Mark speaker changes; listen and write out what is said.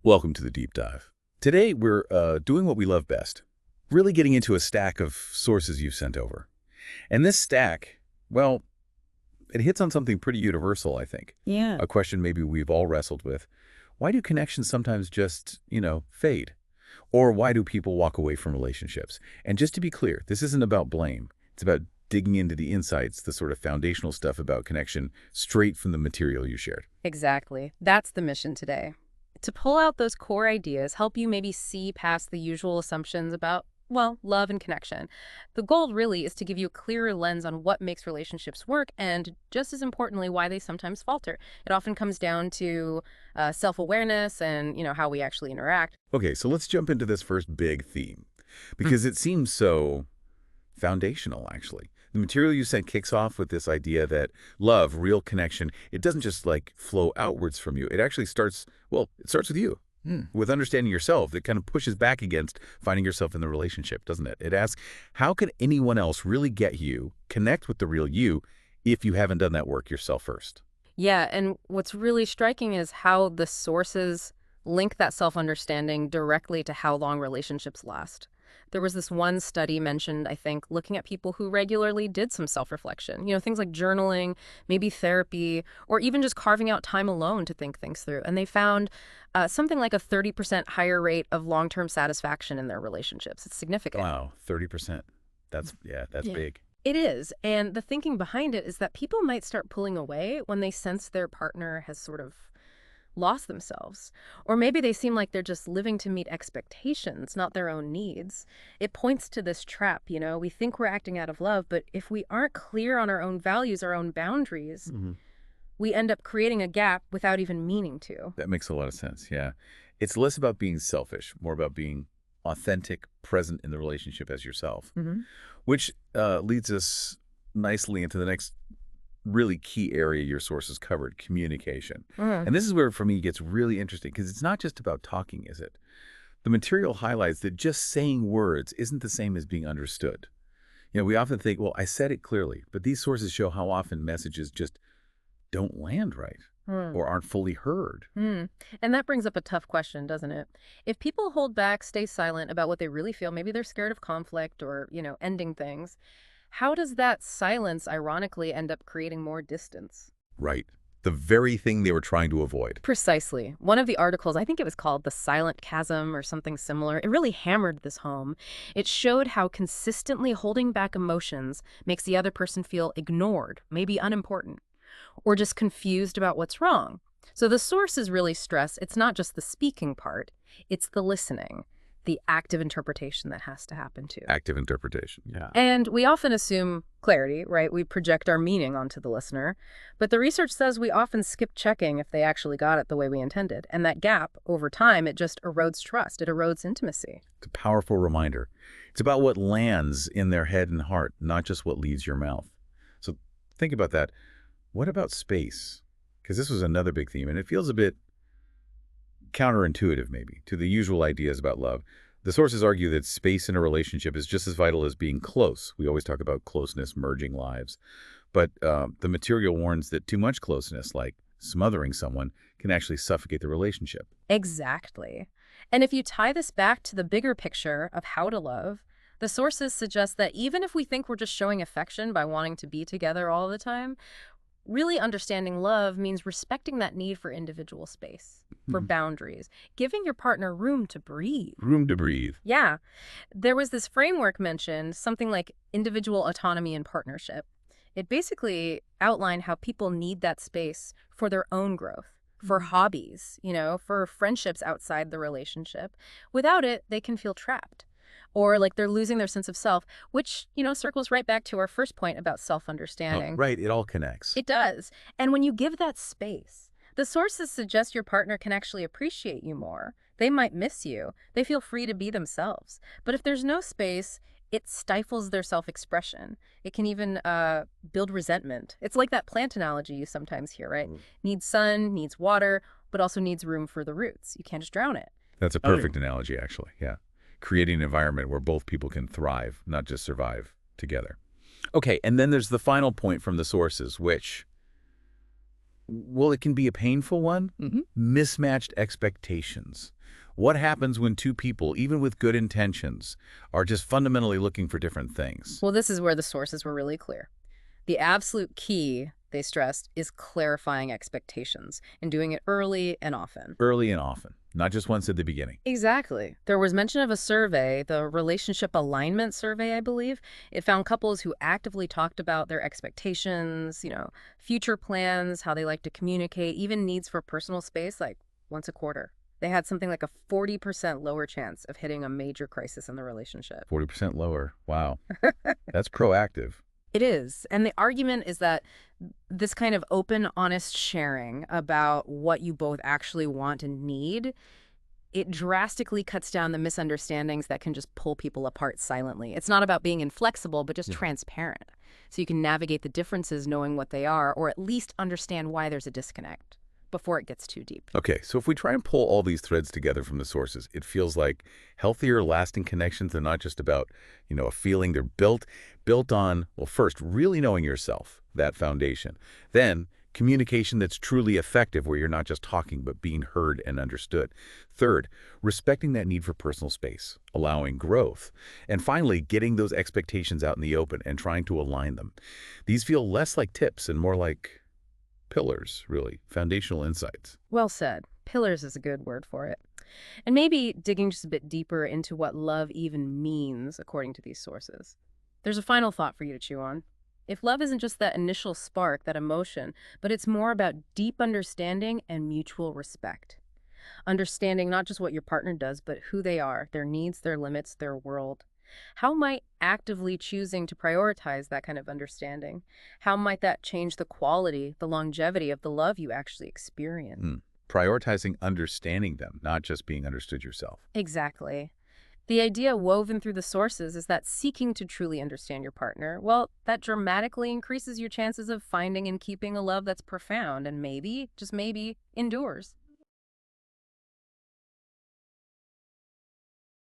Speaker 1: Welcome to the deep dive. Today we're doing what we love best, really getting into a stack of sources you've sent over. And this stack, well, it hits on something pretty universal, I think.
Speaker 2: Yeah.
Speaker 1: A question maybe we've all wrestled with. Why do connections sometimes just, fade? Or why do people walk away from relationships? And just to be clear, this isn't about blame. It's about digging into the insights, the sort of foundational stuff about connection straight from the material you shared.
Speaker 3: Exactly. That's the mission today. To pull out those core ideas, help you maybe see past the usual assumptions about, well, love and connection. The goal really is to give you a clearer lens on what makes relationships work and, just as importantly, why they sometimes falter. It often comes down to self-awareness and, how we actually interact.
Speaker 1: Okay, so let's jump into this first big theme, because it seems so foundational, actually. The material you sent kicks off with this idea that love, real connection, it doesn't just flow outwards from you. It actually starts, it starts with you, with understanding yourself. That kind of pushes back against finding yourself in the relationship, doesn't it? It asks, how can anyone else really get you, connect with the real you, if you haven't done that work yourself first?
Speaker 3: Yeah, and what's really striking is how the sources link that self-understanding directly to how long relationships last. There was this one study mentioned, I think, looking at people who regularly did some self-reflection, things like journaling, maybe therapy, or even just carving out time alone to think things through. And they found something like a 30% higher rate of long-term satisfaction in their relationships. It's significant.
Speaker 1: Wow, 30%. That's big.
Speaker 3: It is. And the thinking behind it is that people might start pulling away when they sense their partner has sort of lost themselves. Or maybe they seem like they're just living to meet expectations, not their own needs. It points to this trap, we think we're acting out of love, but if we aren't clear on our own values, our own boundaries, we end up creating a gap without even meaning to.
Speaker 1: That makes a lot of sense, yeah. It's less about being selfish, more about being authentic, present in the relationship as yourself, which leads us nicely into the next really key area your sources covered, communication. And this is where, for me, it gets really interesting, because it's not just about talking, is it? The material highlights that just saying words isn't the same as being understood. We often think, well, I said it clearly, but these sources show how often messages just don't land right or aren't fully heard.
Speaker 3: And that brings up a tough question, doesn't it? If people hold back, stay silent about what they really feel, maybe they're scared of conflict or, ending things, how does that silence, ironically, end up creating more distance?
Speaker 1: Right. The very thing they were trying to avoid.
Speaker 3: Precisely. One of the articles, I think it was called The Silent Chasm or something similar, it really hammered this home. It showed how consistently holding back emotions makes the other person feel ignored, maybe unimportant, or just confused about what's wrong. So the sources really stress it's not just the speaking part, it's the listening, the active interpretation that has to happen too.
Speaker 1: Active interpretation, yeah.
Speaker 3: And we often assume clarity, right? We project our meaning onto the listener. But the research says we often skip checking if they actually got it the way we intended. And that gap, over time, it just erodes trust. It erodes intimacy.
Speaker 1: It's a powerful reminder. It's about what lands in their head and heart, not just what leaves your mouth. So think about that. What about space? Because this was another big theme, and it feels a bit counterintuitive, maybe, to the usual ideas about love. The sources argue that space in a relationship is just as vital as being close. We always talk about closeness merging lives. But the material warns that too much closeness, like smothering someone, can actually suffocate the relationship.
Speaker 3: Exactly. And if you tie this back to the bigger picture of how to love, the sources suggest that even if we think we're just showing affection by wanting to be together all the time, really understanding love means respecting that need for individual space, for boundaries, giving your partner room to breathe.
Speaker 1: Room to breathe.
Speaker 3: Yeah. There was this framework mentioned, something like individual autonomy and partnership. It basically outlined how people need that space for their own growth, for hobbies, for friendships outside the relationship. Without it, they can feel trapped. Or like they're losing their sense of self, which, circles right back to our first point about self-understanding.
Speaker 1: Oh, right, it all connects.
Speaker 3: It does. And when you give that space, the sources suggest your partner can actually appreciate you more. They might miss you. They feel free to be themselves. But if there's no space, it stifles their self-expression. It can even build resentment. It's like that plant analogy you sometimes hear, right? Needs sun, needs water, but also needs room for the roots. You can't just drown it.
Speaker 1: That's a perfect analogy, actually, yeah. Creating an environment where both people can thrive, not just survive together. Okay, and then there's the final point from the sources, which Well, it can be a painful one. Mismatched expectations. What happens when two people, even with good intentions, are just fundamentally looking for different things?
Speaker 3: Well, this is where the sources were really clear. The absolute key, they stressed, is clarifying expectations and doing it early and often.
Speaker 1: Early and often, not just once at the beginning.
Speaker 3: Exactly. There was mention of a survey, the Relationship Alignment Survey, I believe. It found couples who actively talked about their expectations, future plans, how they like to communicate, even needs for personal space, like once a quarter. They had something like a 40% lower chance of hitting a major crisis in the relationship.
Speaker 1: 40% lower. Wow. That's proactive.
Speaker 3: It is. And the argument is that this kind of open, honest sharing about what you both actually want and need, it drastically cuts down the misunderstandings that can just pull people apart silently. It's not about being inflexible, but just transparent. So you can navigate the differences knowing what they are, or at least understand why there's a disconnect before it gets too deep.
Speaker 1: Okay, so if we try and pull all these threads together from the sources, it feels like healthier, lasting connections are not just about, a feeling. They're built on, well, first, really knowing yourself, that foundation. Then, communication that's truly effective, where you're not just talking, but being heard and understood. Third, respecting that need for personal space, allowing growth. And finally, getting those expectations out in the open and trying to align them. These feel less like tips and more like pillars, really, foundational insights.
Speaker 3: Well said. Pillars is a good word for it. And maybe digging just a bit deeper into what love even means, according to these sources. There's a final thought for you to chew on. If love isn't just that initial spark, that emotion, but it's more about deep understanding and mutual respect. Understanding not just what your partner does, but who they are, their needs, their limits, their world. How might actively choosing to prioritize that kind of understanding, how might that change the quality, the longevity of the love you actually experience?
Speaker 1: Prioritizing understanding them, not just being understood yourself.
Speaker 3: Exactly. The idea woven through the sources is that seeking to truly understand your partner, well, that dramatically increases your chances of finding and keeping a love that's profound and maybe, just maybe, endures.